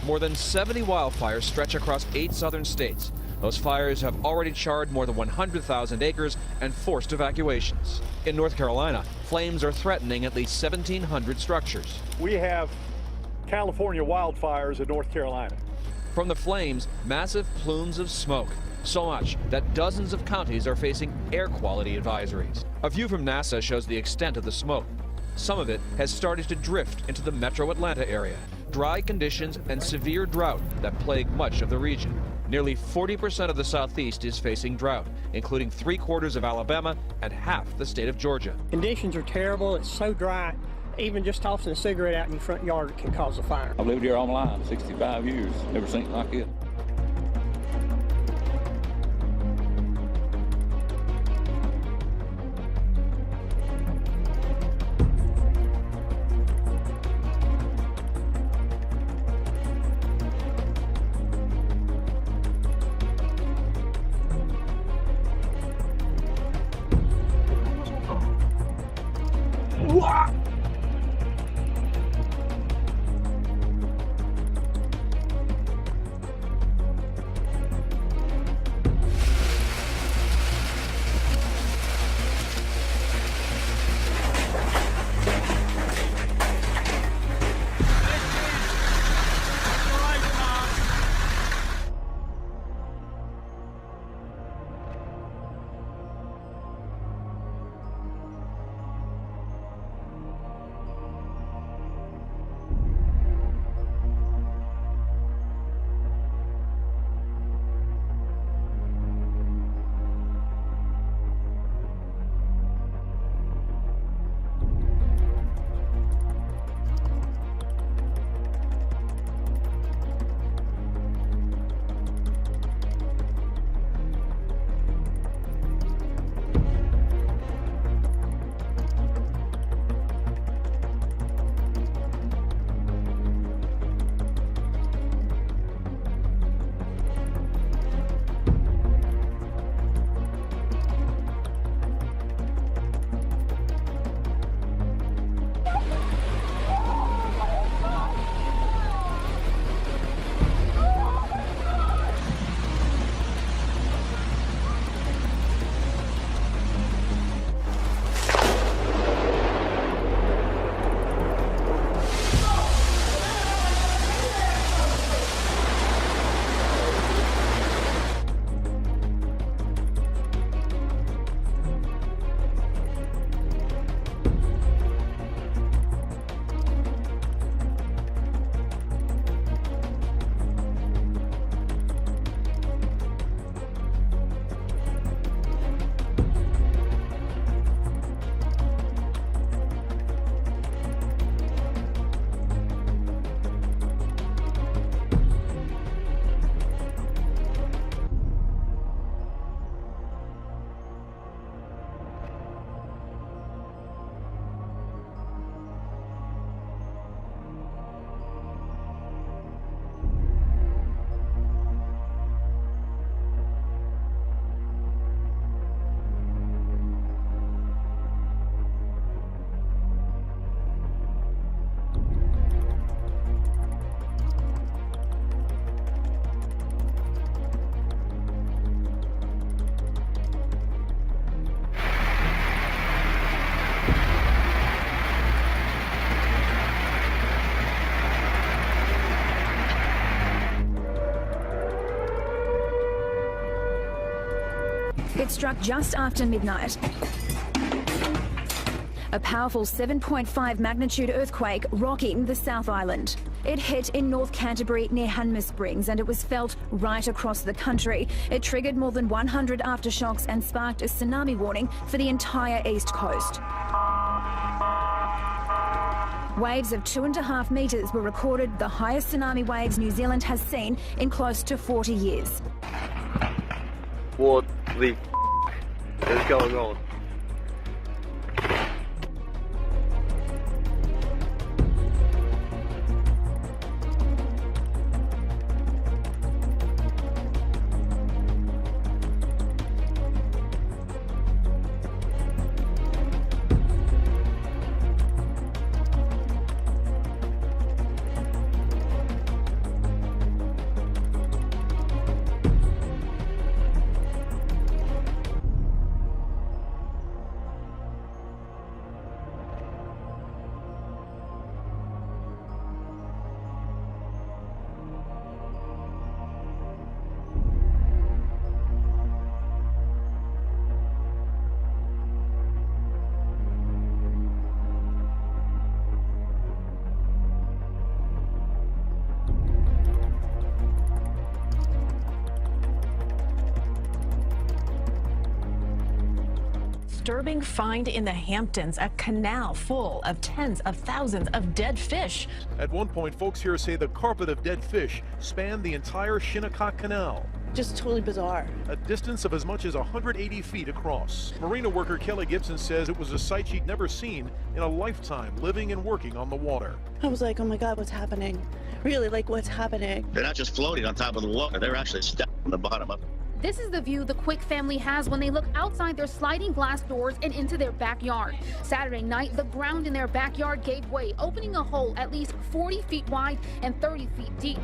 More than 70 wildfires stretch across 8 southern states. Those fires have already charred more than 100,000 acres and forced evacuations. In North Carolina, flames are threatening at least 1,700 structures. We have California wildfires in North Carolina. From the flames, massive plumes of smoke. So much that dozens of counties are facing air quality advisories. A view from NASA shows the extent of the smoke. Some of it has started to drift into the metro Atlanta area. Dry conditions and severe drought that plague much of the region. Nearly 40% of the Southeast is facing drought, including 3/4 of Alabama and half the state of Georgia. Conditions are terrible. It's so dry. Even just tossing a cigarette out in your front yard can cause a fire. I've lived here all my life, 65 years. Never seen it like it. It struck just after midnight. A powerful 7.5 magnitude earthquake rocking the South Island. It hit in North Canterbury near Hanmer Springs, and it was felt right across the country. It triggered more than 100 aftershocks and sparked a tsunami warning for the entire East Coast. Waves of 2.5 metres were recorded, the highest tsunami waves New Zealand has seen in close to 40 years. What the is going on? disturbing find in the Hamptons, a canal full of tens of thousands of dead fish. At one point, folks here say the carpet of dead fish spanned the entire Shinnecock Canal, just totally bizarre. a distance of as much as 180 feet across. Marina worker Kelly Gibson says it was a sight she'd never seen in a lifetime living and working on the water. I was like, oh my God, what's happening? Really, like, what's happening? They're not just floating on top of the water, they're actually stuck on the bottom of it. This is the view the Quick family has when they look outside their sliding glass doors and into their backyard. Saturday night, the ground in their backyard gave way, opening a hole at least 40 feet wide and 30 feet deep.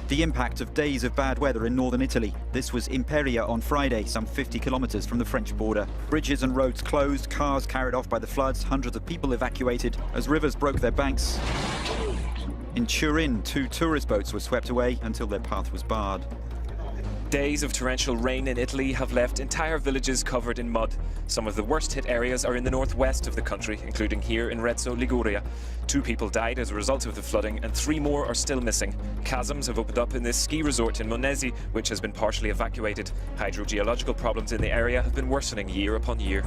The impact of days of bad weather in northern Italy. This was Imperia on Friday, some 50 kilometers from the French border. Bridges and roads closed, cars carried off by the floods, hundreds of people evacuated as rivers broke their banks. In Turin, 2 tourist boats were swept away until their path was barred. Days of torrential rain in Italy have left entire villages covered in mud. Some of the worst hit areas are in the northwest of the country, including here in Rezzo, Liguria. 2 people died as a result of the flooding and 3 more are still missing. Chasms have opened up in this ski resort in Monesi, which has been partially evacuated. Hydrogeological problems in the area have been worsening year upon year.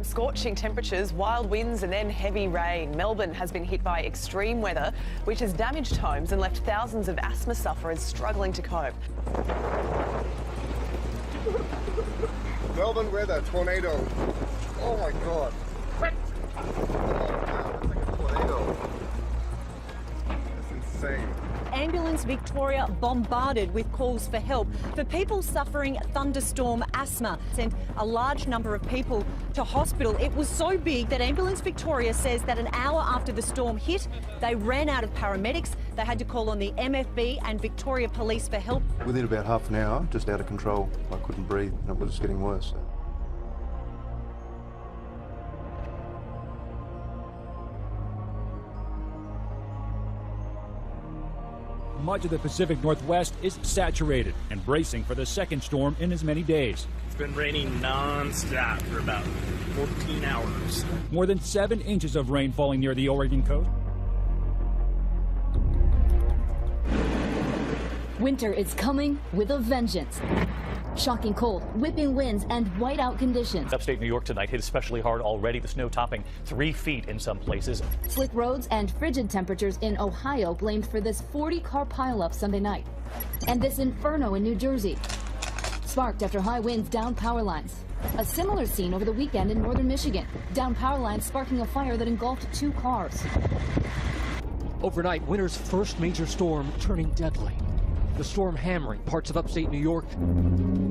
Scorching temperatures, wild winds and then heavy rain. Melbourne has been hit by extreme weather, which has damaged homes and left thousands of asthma sufferers struggling to cope. Melbourne weather, tornado. Oh my God. Oh man, it's like a tornado. That's insane. Ambulance Victoria bombarded with calls for help for people suffering thunderstorm asthma. Sent a large number of people to hospital. It was so big that Ambulance Victoria says that an hour after the storm hit, they ran out of paramedics. They had to call on the MFB and Victoria Police for help. Within about half an hour, just out of control. I couldn't breathe and it was getting worse. much of the Pacific Northwest is saturated and bracing for the second storm in as many days. It's been raining non-stop for about 14 hours. More than 7 inches of rain falling near the Oregon coast. Winter is coming with a vengeance. Shocking cold, whipping winds, and whiteout conditions. Upstate New York tonight hit especially hard already, the snow topping 3 feet in some places. Slick roads and frigid temperatures in Ohio blamed for this 40-car pileup Sunday night. And this inferno in New Jersey, sparked after high winds downed power lines. A similar scene over the weekend in northern Michigan. Downed power lines sparking a fire that engulfed 2 cars. Overnight, winter's first major storm turning deadly. The storm hammering parts of upstate New York,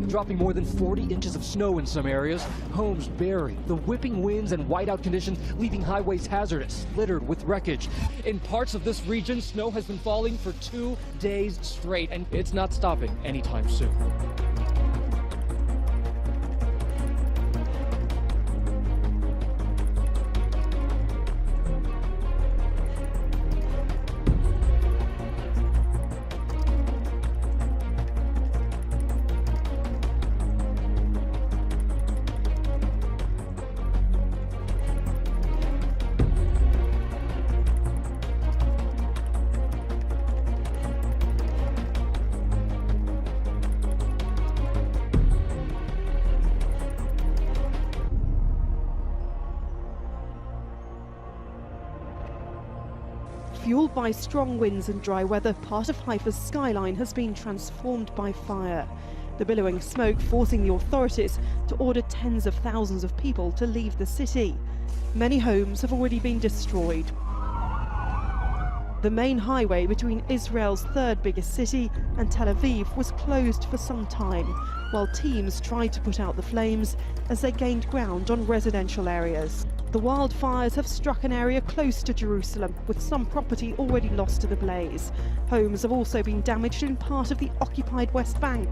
dropping more than 40 inches of snow in some areas, homes buried, the whipping winds and whiteout conditions leaving highways hazardous, littered with wreckage. In parts of this region, snow has been falling for 2 days straight, and it's not stopping anytime soon. Fueled by strong winds and dry weather, part of Haifa's skyline has been transformed by fire. The billowing smoke forcing the authorities to order tens of thousands of people to leave the city. Many homes have already been destroyed. The main highway between Israel's third biggest city and Tel Aviv was closed for some time, while teams tried to put out the flames as they gained ground on residential areas. The wildfires have struck an area close to Jerusalem, with some property already lost to the blaze. Homes have also been damaged in part of the occupied West Bank.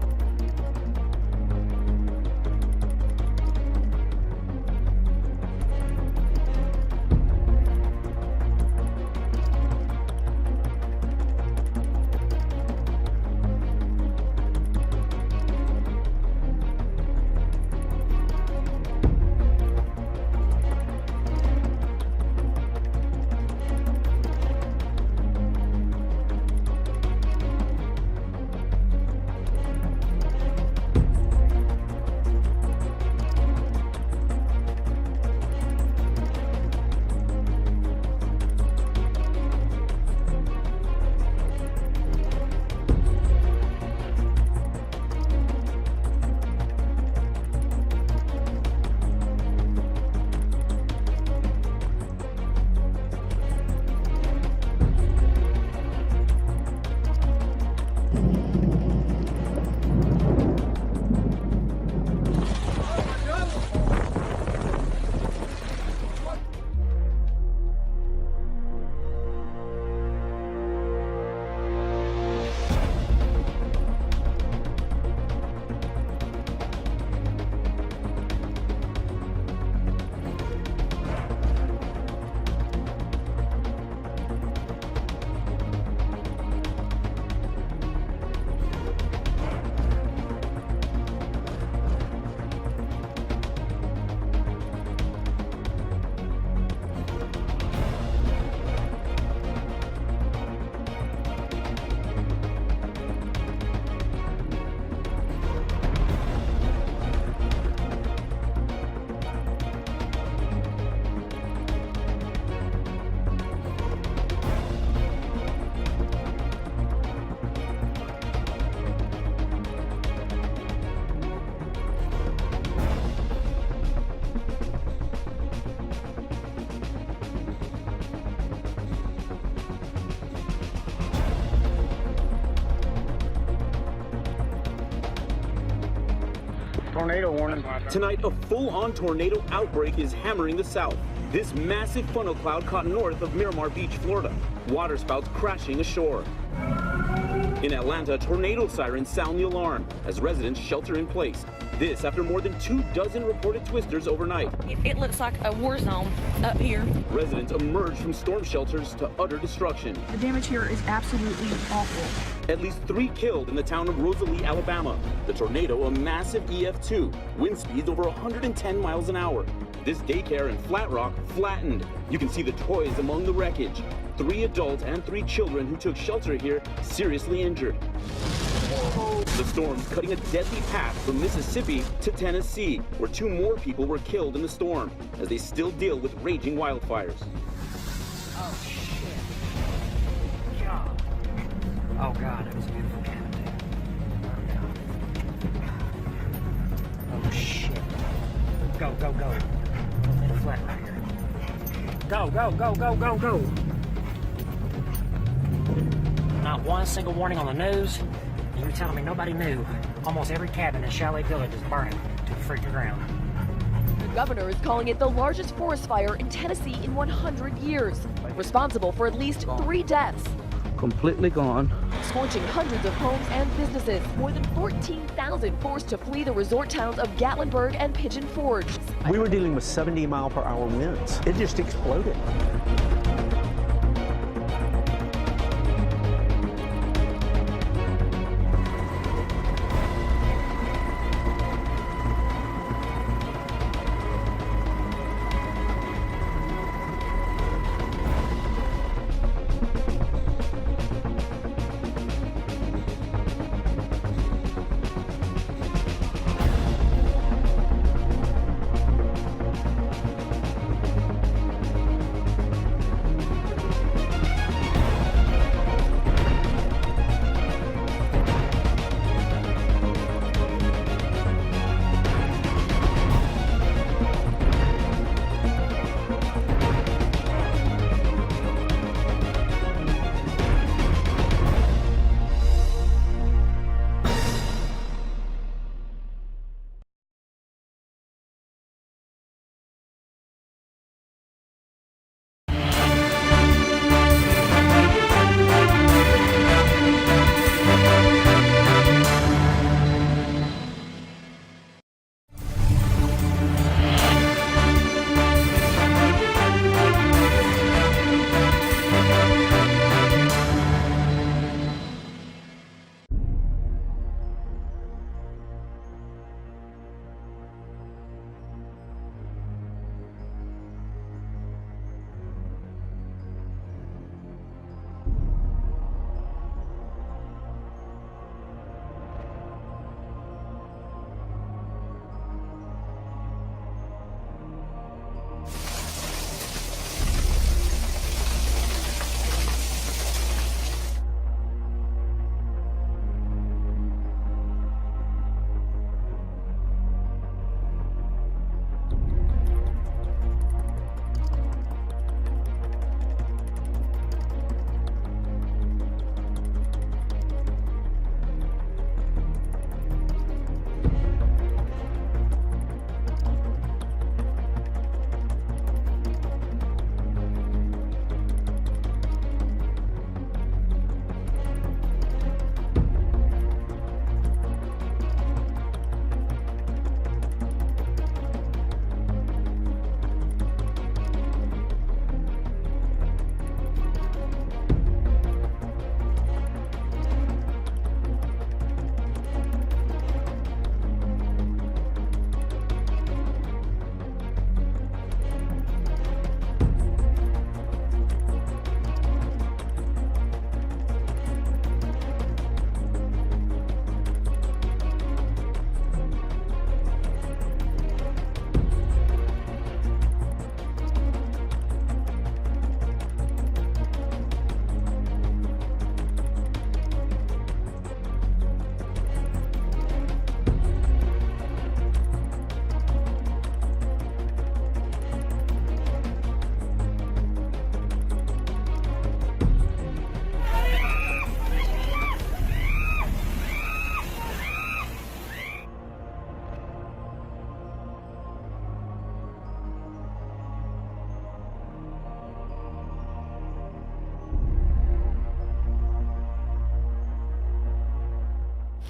Tornado warning. Tonight, a full-on tornado outbreak is hammering the south. This massive funnel cloud caught north of Miramar Beach, Florida. Waterspouts crashing ashore. In Atlanta, tornado sirens sound the alarm as residents shelter in place. This after more than 24 reported twisters overnight. It looks like a war zone up here. Residents emerge from storm shelters to utter destruction. The damage here is absolutely awful. At least 3 killed in the town of Rosalie, Alabama. The tornado, a massive EF2, wind speeds over 110 miles an hour. This daycare in Flat Rock flattened. You can see the toys among the wreckage. 3 adults and 3 children who took shelter here seriously injured. The storm's cutting a deadly path from Mississippi to Tennessee, where 2 more people were killed in the storm as they still deal with raging wildfires. Oh, shit. God. Oh, God, it was a beautiful cabin, too. Oh, shit. Go, go, go. In a flat right here. Go, go, go, go, go, go. Not one single warning on the news. You're telling me nobody knew. Almost every cabin in Chalet Village is burning to the freaking ground. The governor is calling it the largest forest fire in Tennessee in 100 years, responsible for at least 3 deaths. Completely gone. Scorching hundreds of homes and businesses. More than 14,000 forced to flee the resort towns of Gatlinburg and Pigeon Forge. We were dealing with 70-mile-per-hour winds. It just exploded.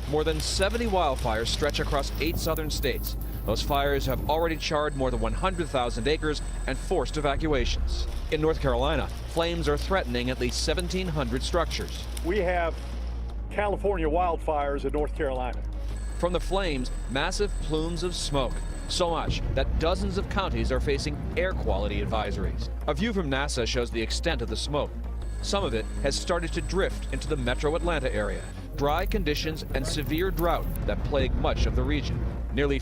More than 70 wildfires stretch across 8 southern states. Those fires have already charred more than 100,000 acres and forced evacuations. In North Carolina, flames are threatening at least 1,700 structures. We have California wildfires in North Carolina. From the flames, massive plumes of smoke. So much that dozens of counties are facing air quality advisories. A view from NASA shows the extent of the smoke. Some of it has started to drift into the metro Atlanta area. Dry conditions and severe drought that plague much of the region. Nearly